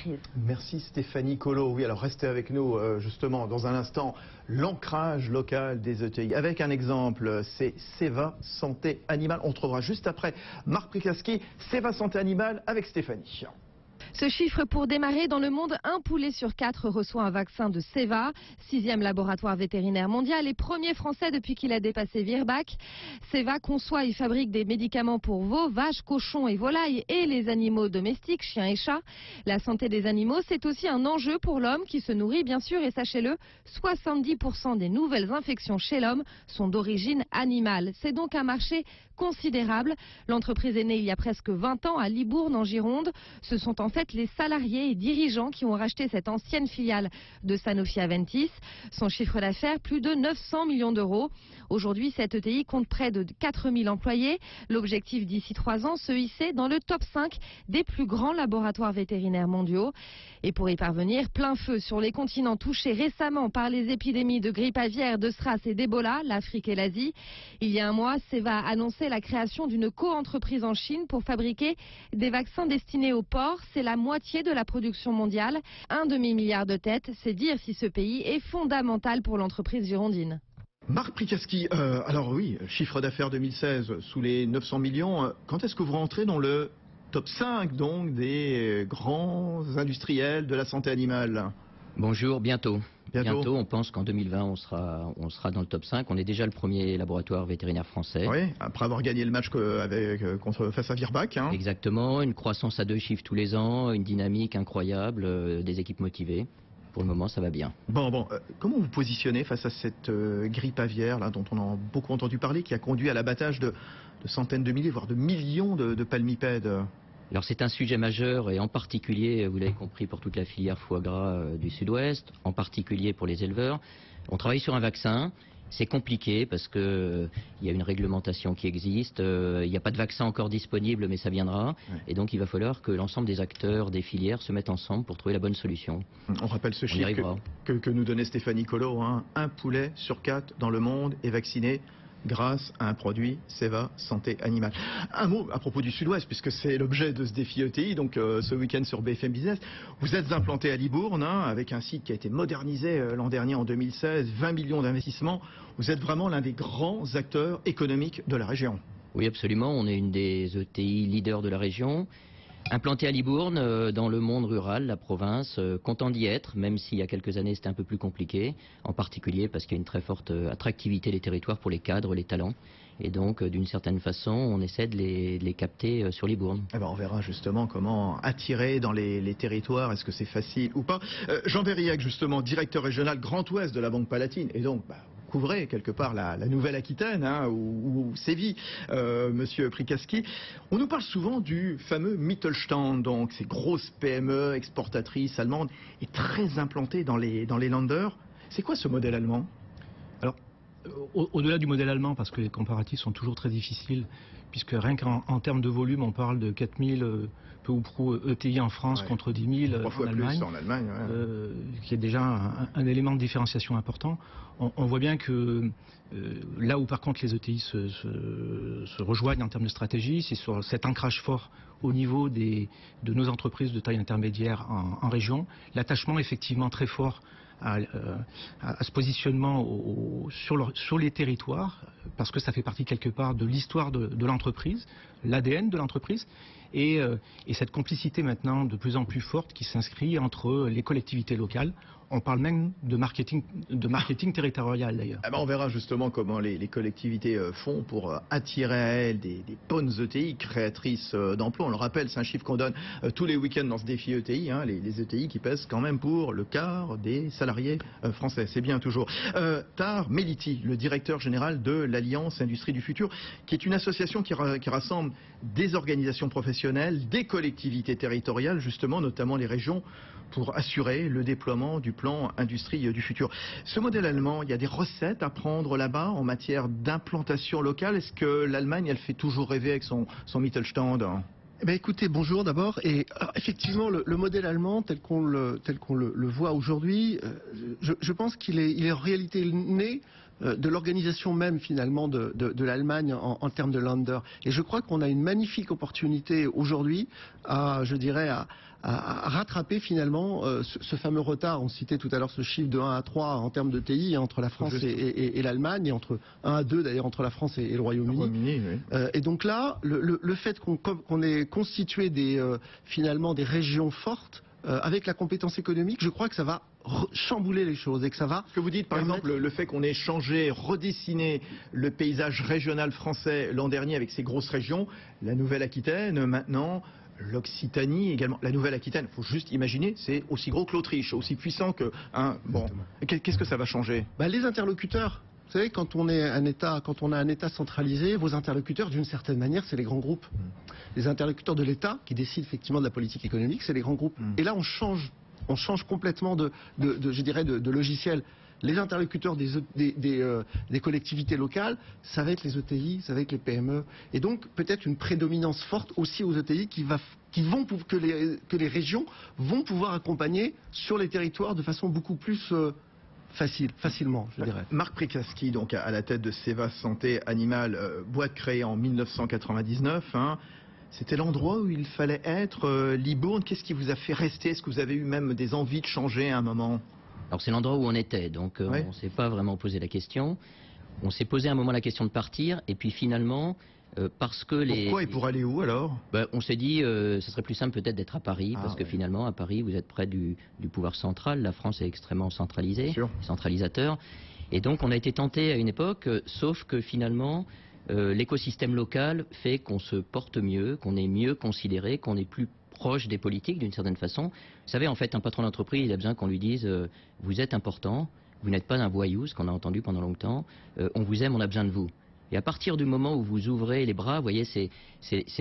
crise. Merci Stéphanie Colo. Oui, alors restez avec nous justement dans un instant. L'ancrage local des ETI. Avec un exemple, c'est Seva Santé Animale. On trouvera juste après Marc Prikaski, Seva Santé Animale avec Stéphanie. Ce chiffre pour démarrer, dans le monde, un poulet sur 4 reçoit un vaccin de Seva, 6e laboratoire vétérinaire mondial et premier français depuis qu'il a dépassé Virbac. Seva conçoit et fabrique des médicaments pour veaux, vaches, cochons et volailles et les animaux domestiques, chiens et chats. La santé des animaux, c'est aussi un enjeu pour l'homme qui se nourrit bien sûr et sachez-le, 70% des nouvelles infections chez l'homme sont d'origine animale. C'est donc un marché considérable. L'entreprise est née il y a presque 20 ans à Libourne en Gironde. Ce sont en fait les salariés et dirigeants qui ont racheté cette ancienne filiale de Sanofi Aventis. Son chiffre d'affaires, plus de 900 millions d'euros. Aujourd'hui, cette ETI compte près de 4000 employés. L'objectif d'ici 3 ans, se hisser dans le top 5 des plus grands laboratoires vétérinaires mondiaux. Et pour y parvenir, plein feu sur les continents touchés récemment par les épidémies de grippe aviaire, de SRAS et d'Ebola, l'Afrique et l'Asie. Il y a un mois, Seva a annoncé la création d'une co-entreprise en Chine pour fabriquer des vaccins destinés aux porcs. C'est la moitié de la production mondiale. Un demi-milliard de têtes, c'est dire si ce pays est fondamental pour l'entreprise girondine. Marc Prikaski, alors oui, chiffre d'affaires 2016 sous les 900 millions. Quand est-ce que vous rentrez dans le top 5 donc des grands industriels de la santé animale? Bonjour, bientôt. Bientôt, on pense qu'en 2020, on sera dans le top 5. On est déjà le premier laboratoire vétérinaire français. Oui, après avoir gagné le match face à Virbac. Hein. Exactement, une croissance à 2 chiffres tous les ans, une dynamique incroyable, des équipes motivées. Pour le moment, ça va bien. Bon, comment vous positionnez face à cette grippe aviaire là, dont on a beaucoup entendu parler, qui a conduit à l'abattage de centaines de milliers, voire de millions de palmipèdes? Alors c'est un sujet majeur et en particulier, vous l'avez compris, pour toute la filière foie gras du sud-ouest, en particulier pour les éleveurs. On travaille sur un vaccin. C'est compliqué parce que il y a une réglementation qui existe, il n'y a pas de vaccin encore disponible mais ça viendra. Ouais. Et donc il va falloir que l'ensemble des acteurs des filières se mettent ensemble pour trouver la bonne solution. On rappelle ce chiffre que nous donnait Stéphanie Colo, hein. Un poulet sur 4 dans le monde est vacciné grâce à un produit Seva Santé Animale. Un mot à propos du Sud-Ouest, puisque c'est l'objet de ce défi ETI, donc ce week-end sur BFM Business. Vous êtes implanté à Libourne, hein, avec un site qui a été modernisé l'an dernier en 2016, 20 millions d'investissements. Vous êtes vraiment l'un des grands acteurs économiques de la région. Oui, absolument. On est une des ETI leaders de la région. Implanté à Libourne, dans le monde rural, la province, content d'y être, même s'il y a quelques années c'était un peu plus compliqué, en particulier parce qu'il y a une très forte attractivité des territoires pour les cadres, les talents. Et donc, d'une certaine façon, on essaie de les capter sur Libourne. Eh ben, on verra justement comment attirer dans les territoires, est-ce que c'est facile ou pas. Jean Berriac, justement, directeur régional Grand Ouest de la Banque Palatine, et donc... couvrez quelque part la Nouvelle-Aquitaine, hein, où sévit Monsieur Prikaski. On nous parle souvent du fameux Mittelstand, donc ces grosses PME exportatrices allemandes et très implantées dans les Länder. C'est quoi ce modèle allemand? Alors, au-delà du modèle allemand, parce que les comparatifs sont toujours très difficiles, puisque rien qu'en termes de volume, on parle de 4000 peu ou prou ETI en France, ouais, contre 10 000 en Allemagne, ouais. Qui est déjà un élément de différenciation important. On voit bien que là où par contre les ETI se rejoignent en termes de stratégie, c'est sur cet ancrage fort au niveau de nos entreprises de taille intermédiaire en région. L'attachement effectivement très fort à ce positionnement sur les territoires, parce que ça fait partie quelque part de l'histoire de l'entreprise, l'ADN de l'entreprise, et cette complicité maintenant de plus en plus forte qui s'inscrit entre les collectivités locales. On parle même de marketing territorial d'ailleurs. Ah ben on verra justement comment les collectivités font pour attirer à elles des bonnes ETI créatrices d'emplois. On le rappelle, c'est un chiffre qu'on donne tous les week-ends dans ce défi ETI, hein, les ETI qui pèsent quand même pour le quart des salariés français. C'est bien toujours. Tar Meliti, le directeur général de l'Alliance Industrie du Futur, qui est une association qui rassemble des organisations professionnelles, des collectivités territoriales, justement, notamment les régions, pour assurer le déploiement du plan Industrie du Futur. Ce modèle allemand, il y a des recettes à prendre là-bas en matière d'implantation locale. Est-ce que l'Allemagne, elle fait toujours rêver avec son Mittelstand ? Eh bien, écoutez, bonjour d'abord. Et alors, effectivement, le modèle allemand tel qu'on le voit aujourd'hui, je pense qu'il est en réalité né de l'organisation même finalement de l'Allemagne en termes de Länder. Et je crois qu'on a une magnifique opportunité aujourd'hui à rattraper finalement ce fameux retard. On citait tout à l'heure ce chiffre de 1 à 3 en termes de TI entre la France et l'Allemagne, et entre 1 à 2 d'ailleurs entre la France et le Royaume-Uni. Oui. Et donc là, le fait qu'on ait constitué finalement des régions fortes, avec la compétence économique, je crois que ça va chambouler les choses et que ça va... Ce que vous dites, par exemple, le fait qu'on ait changé, redessiné le paysage régional français l'an dernier avec ces grosses régions, la Nouvelle-Aquitaine, maintenant, l'Occitanie également. La Nouvelle-Aquitaine, il faut juste imaginer, c'est aussi gros que l'Autriche, aussi puissant que... bon, qu'est-ce que ça va changer? Les interlocuteurs. Vous savez, quand on a un État centralisé, vos interlocuteurs, d'une certaine manière, c'est les grands groupes. Les interlocuteurs de l'État, qui décident effectivement de la politique économique, c'est les grands groupes. Et là, on change complètement de logiciel. Les interlocuteurs des collectivités locales, ça va être les ETI, ça va être les PME. Et donc, peut-être une prédominance forte aussi aux ETI que les régions vont pouvoir accompagner sur les territoires de façon beaucoup plus... facilement, je dirais. Marc Prikaski, donc à la tête de Seva Santé Animale, boîte créée en 1999. C'était l'endroit où il fallait être. Libourne, qu'est-ce qui vous a fait rester? Est-ce que vous avez eu même des envies de changer à un moment? Alors c'est l'endroit où on était, donc on ne s'est pas vraiment posé la question. On s'est posé à un moment la question de partir, et puis finalement... parce que Pourquoi et pour aller où alors? On s'est dit ce serait plus simple peut-être d'être à Paris, parce que finalement à Paris vous êtes près du pouvoir central, la France est extrêmement centralisée, centralisateur, et donc on a été tenté à une époque, sauf que finalement l'écosystème local fait qu'on se porte mieux, qu'on est mieux considéré, qu'on est plus proche des politiques d'une certaine façon. Vous savez, en fait, un patron d'entreprise, il a besoin qu'on lui dise vous êtes important, vous n'êtes pas un voyou, ce qu'on a entendu pendant longtemps, on vous aime, on a besoin de vous. Et à partir du moment où vous ouvrez les bras, vous voyez, c'est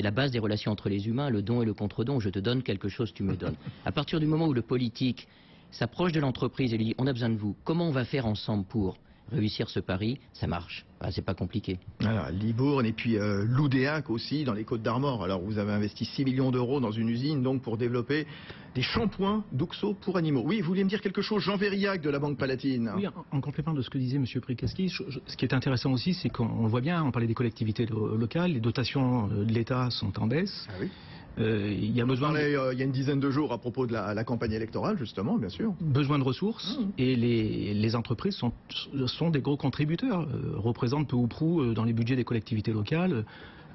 la base des relations entre les humains, le don et le contre-don. Je te donne quelque chose, tu me donnes. À partir du moment où le politique s'approche de l'entreprise et lui dit on a besoin de vous, comment on va faire ensemble pour réussir ce pari? Ça marche. C'est pas compliqué. Alors, Libourne et puis Loudéac aussi, dans les Côtes d'Armor. Alors vous avez investi 6 millions d'euros dans une usine donc pour développer des shampoings d'Uxo pour animaux. Oui, vous vouliez me dire quelque chose, Jean Vérillac de la Banque Palatine. Oui, en complément de ce que disait M. Prikaski, ce qui est intéressant aussi, c'est qu'on voit bien, on parlait des collectivités locales, les dotations de l'État sont en baisse. Ah oui. Il y a besoin il y a une dizaine de jours à propos de la campagne électorale, justement, bien sûr. Besoin de ressources, et les entreprises sont des gros contributeurs, représentent peu ou prou dans les budgets des collectivités locales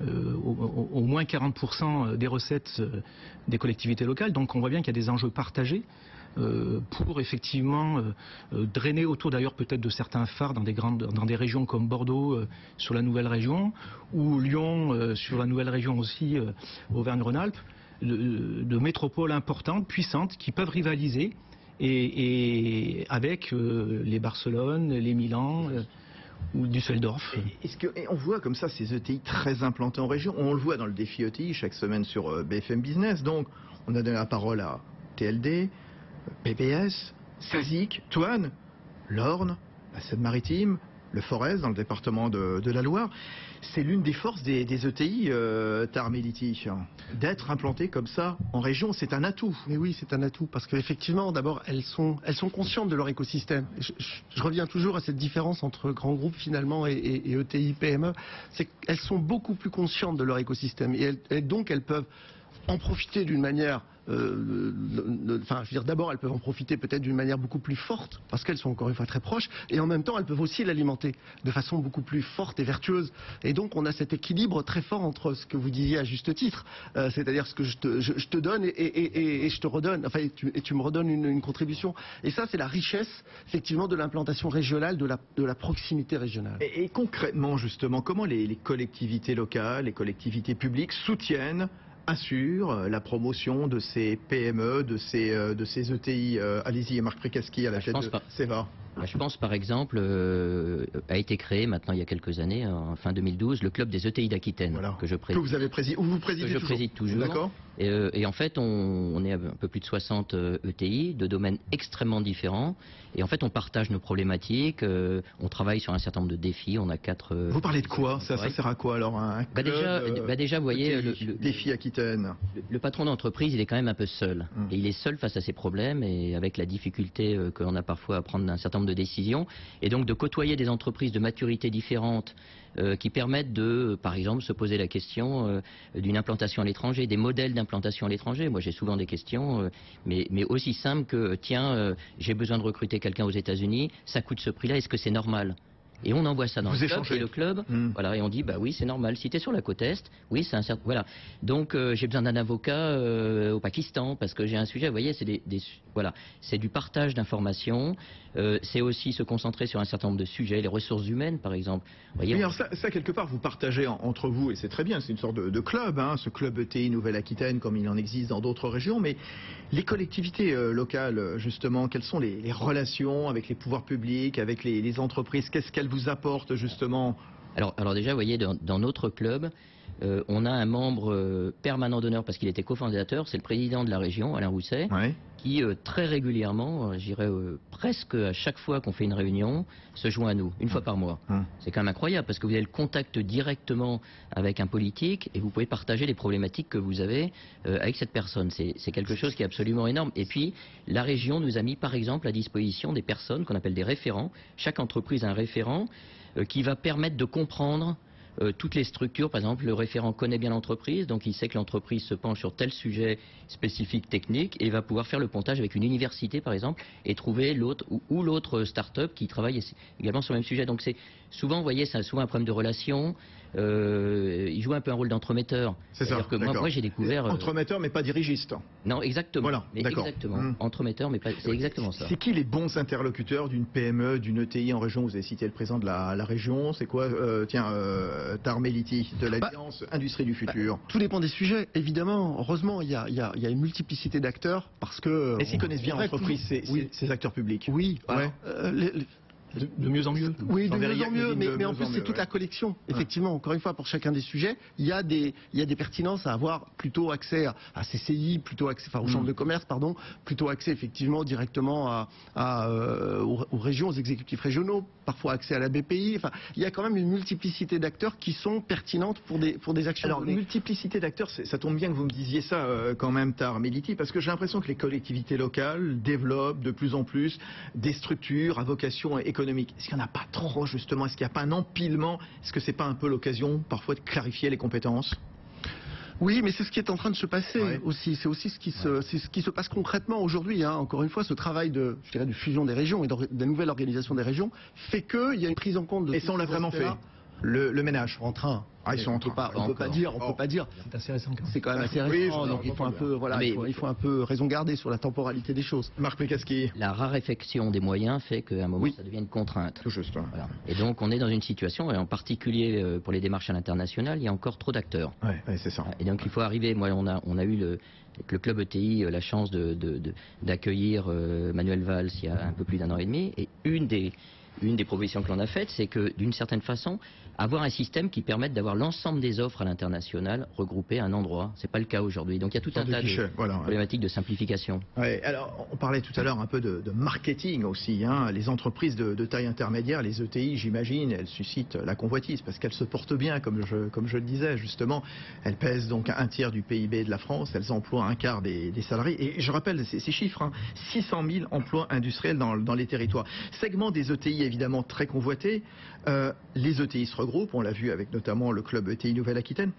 au moins 40% des recettes des collectivités locales. Donc on voit bien qu'il y a des enjeux partagés pour effectivement drainer autour d'ailleurs peut-être de certains phares dans des régions comme Bordeaux sur la nouvelle région, ou Lyon sur la nouvelle région aussi, Auvergne-Rhône-Alpes, de métropoles importantes, puissantes, qui peuvent rivaliser et avec les Barcelone, les Milan ou Düsseldorf. Et on voit comme ça ces ETI très implantés en région. On le voit dans le défi ETI chaque semaine sur BFM Business. Donc on a donné la parole à TLD, PPS, SASIC, Toine, l'Orne, la Seine-Maritime, le Forez dans le département de la Loire. C'est l'une des forces des ETI, Tarmeliti, d'être implantées comme ça en région. C'est un atout. Mais oui, c'est un atout parce qu'effectivement, d'abord, elles sont conscientes de leur écosystème. Je reviens toujours à cette différence entre grands groupes finalement et ETI, PME. C'est qu'elles sont beaucoup plus conscientes de leur écosystème et donc elles peuvent en profiter d'une manière... d'abord elles peuvent en profiter peut-être d'une manière beaucoup plus forte parce qu'elles sont encore une fois très proches, et en même temps elles peuvent aussi l'alimenter de façon beaucoup plus forte et vertueuse, et donc on a cet équilibre très fort entre ce que vous disiez à juste titre, c'est-à-dire ce que je te donne et je te redonne, enfin et tu me redonnes une contribution, et ça c'est la richesse effectivement de l'implantation régionale, de la proximité régionale. Et concrètement justement, comment les collectivités locales, les collectivités publiques soutiennent, assure la promotion de ces PME, de ces ETI. Allez-y, Marc Prikaski à la tête de Seva. Je pense par exemple, a été créé maintenant il y a quelques années, en fin 2012, le club des ETI d'Aquitaine, que je préside. Que vous avez présidé, ou vous présidez toujours. Que je préside toujours. D'accord. Et en fait, on est un peu plus de 60 ETI, de domaines extrêmement différents. Et en fait, on partage nos problématiques, on travaille sur un certain nombre de défis. On a 4... Vous parlez de quoi? Ça sert à quoi alors, un club déjà, vous voyez... Défi Aquitaine. Nouvelle-Aquitaine? Le patron d'entreprise, il est quand même un peu seul. Et il est seul face à ses problèmes et avec la difficulté qu'on a parfois à prendre un certain nombre de décisions. Et donc de côtoyer des entreprises de maturité différentes qui permettent de, par exemple, se poser la question d'une implantation à l'étranger, des modèles d'implantation à l'étranger. Moi, j'ai souvent des questions, mais aussi simples que, tiens, j'ai besoin de recruter quelqu'un aux États-Unis, ça coûte ce prix-là, est-ce que c'est normal ? Et on envoie ça dans le club, et le club, voilà, et on dit, bah oui, c'est normal. Si tu es sur la côte Est, oui, c'est un certain... Voilà. Donc, j'ai besoin d'un avocat au Pakistan, parce que j'ai un sujet, vous voyez, c'est voilà, c'est du partage d'informations, c'est aussi se concentrer sur un certain nombre de sujets, les ressources humaines, par exemple. Vous voyez, mais alors ça, quelque part, vous partagez entre vous, et c'est très bien, c'est une sorte de club, hein, ce club ETI Nouvelle-Aquitaine, comme il en existe dans d'autres régions, mais les collectivités locales, justement, quelles sont les relations avec les pouvoirs publics, avec les entreprises? Qu'est-ce qu'elles vous apportent, justement? Alors déjà, vous voyez, dans notre club, on a un membre permanent d'honneur parce qu'il était cofondateur, c'est le président de la région, Alain Rousset, qui très régulièrement, je dirais presque à chaque fois qu'on fait une réunion, se joint à nous, une fois par mois. C'est quand même incroyable parce que vous avez le contact directement avec un politique et vous pouvez partager les problématiques que vous avez avec cette personne. C'est quelque chose qui est absolument énorme. Et puis, la région nous a mis par exemple à disposition des personnes qu'on appelle des référents. Chaque entreprise a un référent qui va permettre de comprendre toutes les structures. Par exemple, le référent connaît bien l'entreprise, donc il sait que l'entreprise se penche sur tel sujet spécifique technique et va pouvoir faire le pontage avec une université, par exemple, et trouver l'autre ou l'autre start-up qui travaille également sur le même sujet. Donc c'est souvent, vous voyez, c'est souvent un problème de relation. Il joue un peu un rôle d'entremetteur. C'est ça. Que moi j'ai découvert... Entremetteur, mais pas dirigiste. Non, exactement. Voilà, exactement. Entremetteur, mais pas... C'est exactement ça. C'est qui les bons interlocuteurs d'une PME, d'une ETI en région? Vous avez cité le président de la région. C'est quoi, Tahar Melliti, de l'Alliance Industrie du Futur? Tout dépend des sujets, évidemment. Heureusement, il y a une multiplicité d'acteurs parce que... Est-ce qu'ils connaissent bien l'entreprise, ces acteurs publics? Oui. Ouais. De mieux en mieux. Oui, de mieux en mieux, mais en plus c'est toute la collection. Effectivement, encore une fois, pour chacun des sujets, il y a des pertinences à avoir plutôt accès à CCI, plutôt accès, aux chambres de commerce, pardon, plutôt accès effectivement directement aux régions, aux exécutifs régionaux, parfois accès à la BPI. Enfin, il y a quand même une multiplicité d'acteurs qui sont pertinentes pour des actions. Alors, multiplicité d'acteurs, ça tombe bien que vous me disiez ça quand même, Tahar Melliti, parce que j'ai l'impression que les collectivités locales développent de plus en plus des structures à vocation économique. Est-ce qu'il n'y en a pas trop, justement? Est-ce qu'il n'y a pas un empilement? Est-ce que c'est pas un peu l'occasion, parfois, de clarifier les compétences? Oui, mais c'est ce qui est en train de se passer aussi. C'est aussi ce qui se passe concrètement aujourd'hui. Hein. Encore une fois, ce travail de fusion des régions et de nouvelle organisation des régions fait qu'il y a une prise en compte de... Et ça, on l'a vraiment fait. Le ménage. En train. Ils sont en train. On peut pas dire. C'est assez récent. C'est quand même assez récent. Donc il faut un peu raison garder sur la temporalité des choses. Marc Pécasquier. La raréfaction des moyens fait qu'à un moment ça devient une contrainte. Tout juste. Voilà. Et donc on est dans une situation, et en particulier pour les démarches à l'international, il y a encore trop d'acteurs. Ouais, c'est ça. Et donc il faut arriver. Moi, on a eu avec le club ETI la chance d'accueillir Manuel Valls il y a un peu plus d'un an et demi. Et une des propositions que l'on a faites, c'est que d'une certaine façon, avoir un système qui permette d'avoir l'ensemble des offres à l'international regroupées à un endroit. C'est pas le cas aujourd'hui. Donc il y a tout un tas de problématiques de simplification. Ouais, alors on parlait tout à l'heure un peu de marketing aussi. Hein. Les entreprises de taille intermédiaire, les ETI, j'imagine, elles suscitent la convoitise parce qu'elles se portent bien, comme je le disais justement. Elles pèsent donc un tiers du PIB de la France. Elles emploient un quart des salariés. Et je rappelle ces chiffres, hein, 600 000 emplois industriels dans les territoires. Segment des ETI évidemment très convoité. Les ETI se regroupent, on l'a vu avec notamment le club ETI Nouvelle-Aquitaine.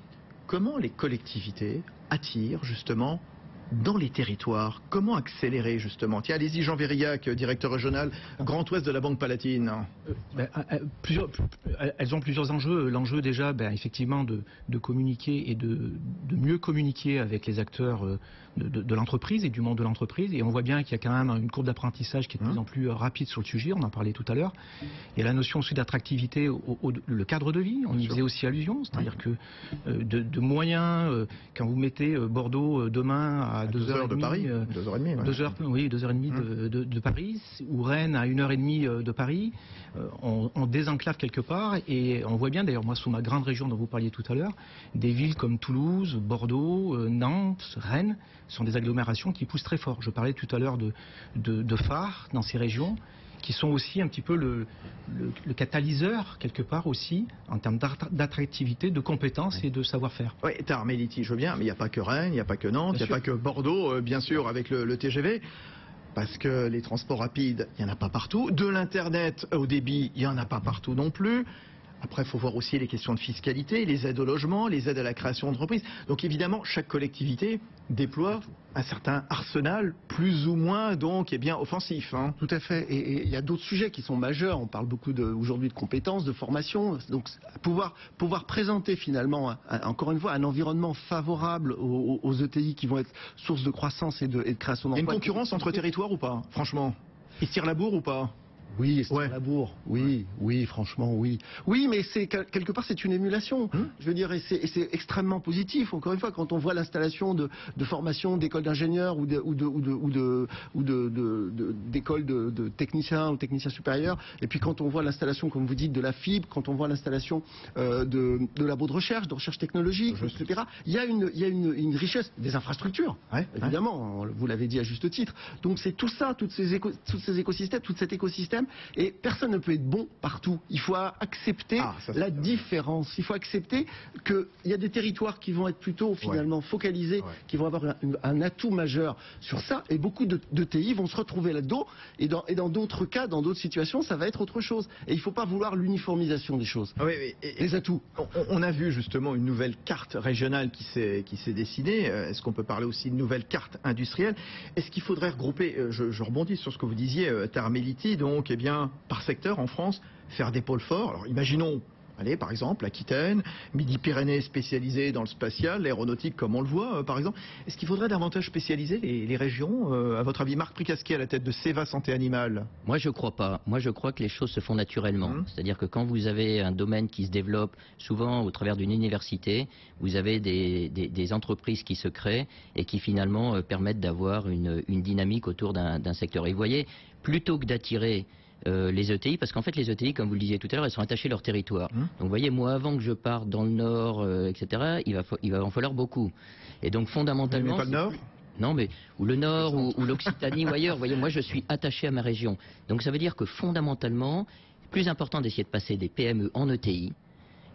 Comment les collectivités attirent justement dans les territoires? Comment accélérer justement? Tiens, allez-y, Jean Vérillac, directeur régional Grand Ouest de la Banque Palatine. Elles ont plusieurs enjeux. L'enjeu déjà, effectivement, de communiquer et de mieux communiquer avec les acteurs de l'entreprise et du monde de l'entreprise. Et on voit bien qu'il y a quand même une courbe d'apprentissage qui est de plus en plus rapide sur le sujet. On en parlait tout à l'heure. Il y a la notion aussi d'attractivité, le cadre de vie. On y faisait aussi allusion. C'est-à-dire que de moyens, quand vous mettez Bordeaux demain à 2h30 de Paris, 2h30, 2h30 de Paris, ou Rennes à 1h30 de Paris, on désenclave quelque part, et on voit bien, d'ailleurs moi sous ma grande région dont vous parliez tout à l'heure, des villes comme Toulouse, Bordeaux, Nantes, Rennes, sont des agglomérations qui poussent très fort. Je parlais tout à l'heure de phares dans ces régions, qui sont aussi un petit peu le catalyseur, quelque part aussi, en termes d'attractivité, de compétences et de savoir-faire. Oui, Meliti, je veux bien, mais il n'y a pas que Rennes, il n'y a pas que Nantes, il n'y a pas que Bordeaux, bien sûr, avec le TGV. Parce que les transports rapides, il n'y en a pas partout. De l'Internet au débit, il n'y en a pas partout non plus. Après, il faut voir aussi les questions de fiscalité, les aides au logement, les aides à la création d'entreprises. Donc évidemment, chaque collectivité déploie un certain arsenal, plus ou moins donc offensif. Hein. Tout à fait. Et il y a d'autres sujets qui sont majeurs. On parle beaucoup aujourd'hui de compétences, de formation. Donc pouvoir présenter finalement, encore une fois, un environnement favorable aux ETI qui vont être source de croissance et de création d'emplois. Il y a une concurrence entre territoires ou pas, franchement? Ils se tirent la bourre ou pas? Oui, c'est la bourre. Oui, franchement, oui. Oui, mais quelque part, c'est une émulation. Je veux dire, et c'est extrêmement positif. Encore une fois, quand on voit l'installation de formations d'écoles d'ingénieurs ou d'écoles de techniciens ou techniciens supérieurs, et puis quand on voit l'installation, comme vous dites, de la fibre, quand on voit l'installation de labos de recherche technologique, etc. Il y a une richesse des infrastructures, évidemment. Vous l'avez dit à juste titre. Donc c'est tout ça, tous ces écosystèmes, tout cet écosystème. Et personne ne peut être bon partout. Il faut accepter la différence. Il faut accepter qu'il y a des territoires qui vont être plutôt finalement focalisés, qui vont avoir un atout majeur sur ça. Et beaucoup de TI vont se retrouver là-dedans. Et dans d'autres cas, dans d'autres situations, ça va être autre chose. Et il ne faut pas vouloir l'uniformisation des choses. Les atouts. On a vu justement une nouvelle carte régionale qui s'est dessinée. Est-ce qu'on peut parler aussi de nouvelle carte industrielle? Est-ce qu'il faudrait regrouper, je rebondis sur ce que vous disiez, Meliti, donc par secteur en France, faire des pôles forts. Alors imaginons, par exemple, l'Aquitaine, Midi-Pyrénées spécialisées dans le spatial, l'aéronautique comme on le voit par exemple. Est-ce qu'il faudrait davantage spécialiser les régions à votre avis? Marc Pricasquier à la tête de Seva Santé Animale. Moi je crois pas. Moi je crois que les choses se font naturellement. C'est-à-dire que quand vous avez un domaine qui se développe, souvent au travers d'une université, vous avez des entreprises qui se créent et qui finalement permettent d'avoir une dynamique autour d'un secteur. Et vous voyez, plutôt que d'attirer les ETI, parce qu'en fait les ETI, comme vous le disiez tout à l'heure, elles sont attachées à leur territoire. Donc vous voyez, moi avant que je parte dans le Nord, etc., il va en falloir beaucoup. Et donc fondamentalement... Mais pas le Nord ? Non, mais ou le Nord, ou l'Occitanie, ou ailleurs. Vous voyez, moi je suis attaché à ma région. Donc ça veut dire que fondamentalement, plus important d'essayer de passer des PME en ETI,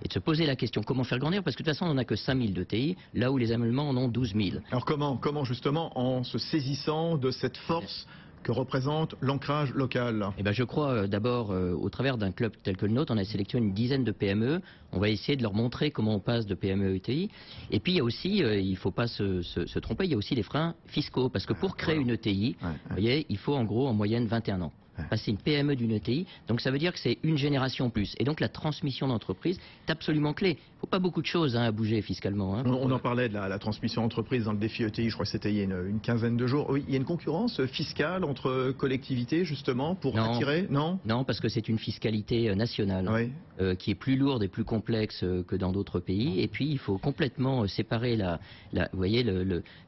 et de se poser la question comment faire grandir, parce que de toute façon on n'a que 5000 d'ETI, là où les Allemands en ont 12 000. Alors comment justement, en se saisissant de cette force que représente l'ancrage local? Eh ben, je crois d'abord, au travers d'un club tel que le nôtre, on a sélectionné une dizaine de PME. On va essayer de leur montrer comment on passe de PME à ETI. Et puis il y a aussi, il ne faut pas se tromper, il y a aussi les freins fiscaux. Parce que pour créer une ETI, vous voyez, il faut en gros en moyenne 21 ans. Passer une PME d'une ETI, donc ça veut dire que c'est une génération plus. Et donc la transmission d'entreprise est absolument clé. Il ne faut pas beaucoup de choses à bouger fiscalement. On en parlait de la transmission d'entreprise dans le défi ETI, je crois que c'était il y a une quinzaine de jours. Oui, il y a une concurrence fiscale entre collectivités justement pour attirer? Non, parce que c'est une fiscalité nationale qui est plus lourde et plus complexe que dans d'autres pays. Et puis il faut complètement séparer vous voyez,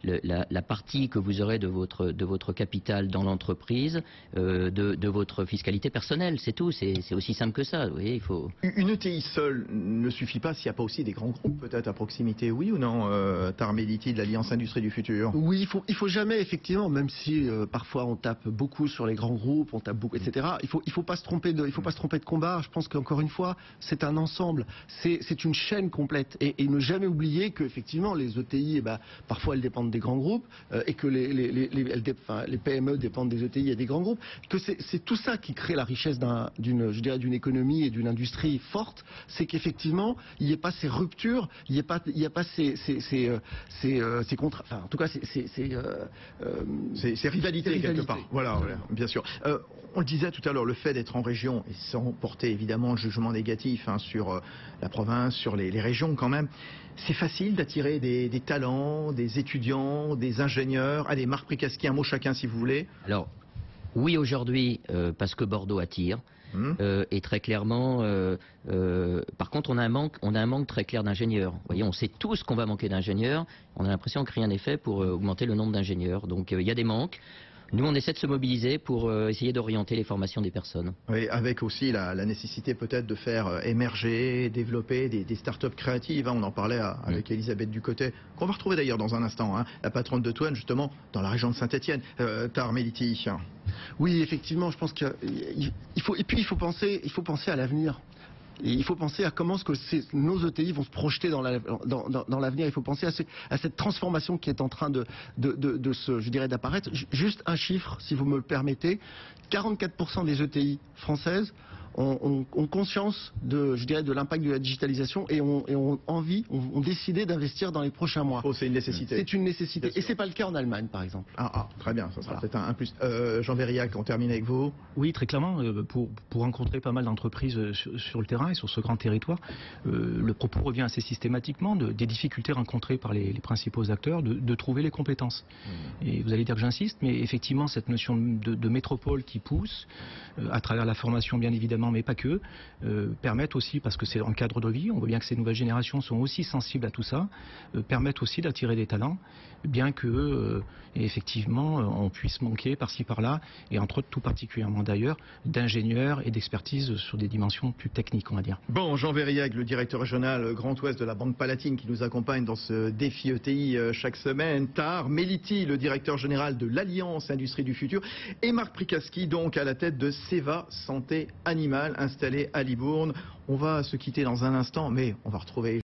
la partie que vous aurez de votre capital dans l'entreprise de votre fiscalité personnelle, c'est tout, c'est aussi simple que ça. Vous voyez, il faut... Une ETI seule ne suffit pas s'il n'y a pas aussi des grands groupes peut-être à proximité, oui ou non, Meliti de l'Alliance Industrie du Futur? Oui, il faut jamais, effectivement, même si parfois on tape beaucoup sur les grands groupes, on tape beaucoup, etc. Il faut pas se tromper de combat. Je pense qu'encore une fois, c'est un ensemble, c'est une chaîne complète et ne jamais oublier que effectivement les ETI, parfois elles dépendent des grands groupes et que les PME dépendent des ETI et des grands groupes, que c'est tout ça qui crée la richesse d'une économie et d'une industrie forte, c'est qu'effectivement il n'y ait pas ces ruptures, il n'y ait pas ces contrats, enfin en tout cas ces rivalités quelque part. Voilà, bien sûr. On le disait tout à l'heure, le fait d'être en région, et sans porter évidemment le jugement négatif sur la province, sur les régions quand même, c'est facile d'attirer des talents, des étudiants, des ingénieurs. Allez, Marc Pricasquier, un mot chacun si vous voulez. Alors, oui aujourd'hui, parce que Bordeaux attire. Et très clairement, par contre, on a un manque très clair d'ingénieurs. Vous voyez, on sait tous qu'on va manquer d'ingénieurs. On a l'impression que rien n'est fait pour augmenter le nombre d'ingénieurs. Donc, il y a des manques. Nous, on essaie de se mobiliser pour essayer d'orienter les formations des personnes. Oui, avec aussi la nécessité peut-être de faire émerger, développer des start-up créatives. On en parlait avec Elisabeth Ducotet, qu'on va retrouver d'ailleurs dans un instant, la patronne de Toine, justement, dans la région de Saint-Étienne. Meliti. Oui, effectivement, je pense qu'il faut, et puis il faut penser à l'avenir. Et il faut penser à comment nos ETI vont se projeter dans l'avenir. Il faut penser à cette transformation qui est en train d'apparaître. Juste un chiffre, si vous me le permettez. 44% des ETI françaises ont conscience de l'impact de la digitalisation et ont décidé d'investir dans les prochains mois. Oh, c'est une nécessité. C'est une nécessité. Et c'est pas le cas en Allemagne, par exemple. Très bien, ça sera peut-être un plus. Jean Verriac, on termine avec vous. Oui, très clairement, pour rencontrer pas mal d'entreprises sur le terrain et sur ce grand territoire, le propos revient assez systématiquement des difficultés rencontrées par les principaux acteurs de trouver les compétences. Et vous allez dire que j'insiste, mais effectivement, cette notion de métropole qui pousse, à travers la formation bien évidemment, mais pas que, permettent aussi, parce que c'est un cadre de vie, on voit bien que ces nouvelles générations sont aussi sensibles à tout ça, permettent aussi d'attirer des talents, bien que, effectivement, on puisse manquer par-ci par-là, et entre autres tout particulièrement d'ailleurs, d'ingénieurs et d'expertise sur des dimensions plus techniques, on va dire. Bon, Jean Verriac, le directeur régional Grand Ouest de la Banque Palatine, qui nous accompagne dans ce défi ETI chaque semaine. Tar Meliti, le directeur général de l'Alliance Industrie du Futur, et Marc Prikaski, donc à la tête de Seva Santé Animale, installé à Libourne. On va se quitter dans un instant, mais on va retrouver